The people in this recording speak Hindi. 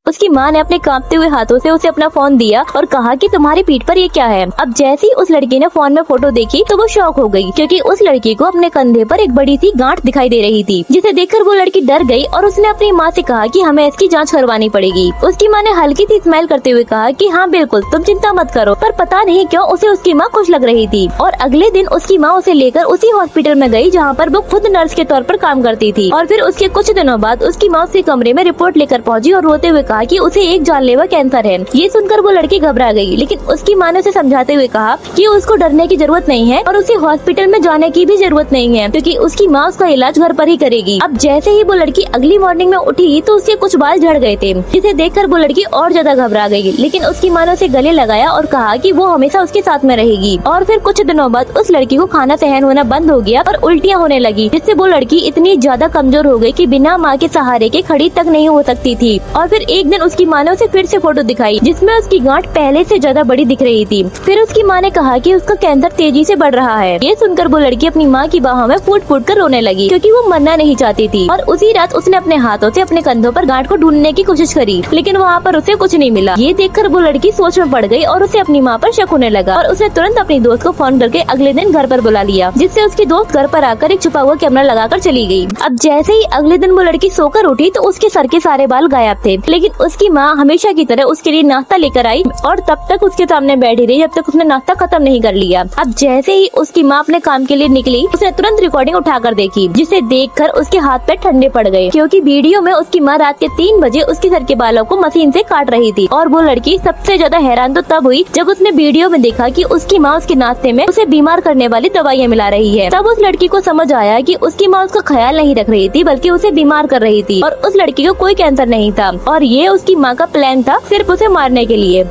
उसकी माँ ने अपने कांपते हुए हाथों से उसे अपना फोन दिया और कहा कि तुम्हारी पीठ पर ये क्या है। अब जैसे ही उस लड़की ने फोन में फोटो देखी तो वो शॉक हो गई, क्योंकि उस लड़की को अपने कंधे पर एक बड़ी सी गांठ दिखाई दे रही थी, जिसे देखकर वो लड़की डर गई और उसने अपनी माँ से कहा कि हमें इसकी जांच करवानी पड़ेगी। उसकी माँ ने हल्की सी स्माइल करते हुए कहा कि हाँ बिल्कुल, तुम चिंता मत करो। पर पता नहीं क्यों उसे उसकी माँ खुश लग रही थी और अगले दिन उसकी माँ उसे लेकर उसी हॉस्पिटल में गई जहाँ पर वो खुद नर्स के तौर पर काम करती थी। और फिर उसके कुछ दिनों बाद उसकी माँ उसके कमरे में रिपोर्ट लेकर पहुंची और रोते हुए कहा कि उसे एक जानलेवा कैंसर है। ये सुनकर वो लड़की घबरा गई, लेकिन उसकी माँ ने उसे समझाते हुए कहा कि उसको डरने की जरूरत नहीं है और उसे हॉस्पिटल में जाने की भी जरूरत नहीं है, क्योंकि उसकी माँ उसका इलाज घर पर ही करेगी। अब जैसे ही वो लड़की अगली मॉर्निंग में उठी तो उसके कुछ बाल झड़ गए थे, जिसे देखकर वो लड़की और ज्यादा घबरा गई। लेकिन उसकी माँ ने उसे गले लगाया और कहा कि वो हमेशा उसके साथ में रहेगी। और फिर कुछ दिनों बाद उस लड़की को खाना सहन होना बंद हो गया और उल्टियाँ होने लगी, जिससे वो लड़की इतनी ज्यादा कमजोर हो गई कि बिना माँ के सहारे के खड़ी तक नहीं हो सकती थी। और फिर एक दिन उसकी माँ ने उसे फिर से फोटो दिखाई, जिसमें उसकी गांठ पहले से ज्यादा बड़ी दिख रही थी। फिर उसकी माँ ने कहा कि उसका कैंसर तेजी से बढ़ रहा है। ये सुनकर वो लड़की अपनी माँ की बाहों में फूट फूट कर रोने लगी, क्योंकि वो मरना नहीं चाहती थी। और उसी रात उसने अपने हाथों से अपने कंधों पर गांठ को ढूंढने की कोशिश करी, लेकिन वहाँ पर उसे कुछ नहीं मिला। ये देखकर वो लड़की सोच में पड़ गई और उसे अपनी माँ पर शक होने लगा और उसने तुरंत अपनी दोस्त को फोन करके अगले दिन घर पर बुला लिया, जिससे उसकी दोस्त घर पर आकर एक छुपा हुआ कैमरा लगाकर चली गई। अब जैसे ही अगले दिन वो लड़की सोकर उठी तो उसके सर के सारे बाल गायब थे, लेकिन उसकी माँ हमेशा की तरह उसके लिए नाश्ता लेकर आई और तब तक उसके सामने बैठी रही जब तक उसने नाश्ता खत्म नहीं कर लिया। अब जैसे ही उसकी माँ अपने काम के लिए निकली, उसने तुरंत रिकॉर्डिंग उठाकर देखी, जिसे देखकर उसके हाथ पैर ठंडे पड़ गए, क्योंकि वीडियो में उसकी माँ रात के 3 बजे उसके सर के बालों को मशीन से काट रही थी। और वो लड़की सबसे ज्यादा हैरान तो तब हुई जब उसने वीडियो में देखा कि उसकी माँ उसके नाश्ते में उसे बीमार करने वाली दवाइयाँ मिला रही है। तब उस लड़की को समझ आया कि उसकी माँ उसका ख्याल नहीं रख रही थी, बल्कि उसे बीमार कर रही थी और उस लड़की को कोई कैंसर नहीं था और ये उसकी माँ का प्लान था सिर्फ उसे मारने के लिए।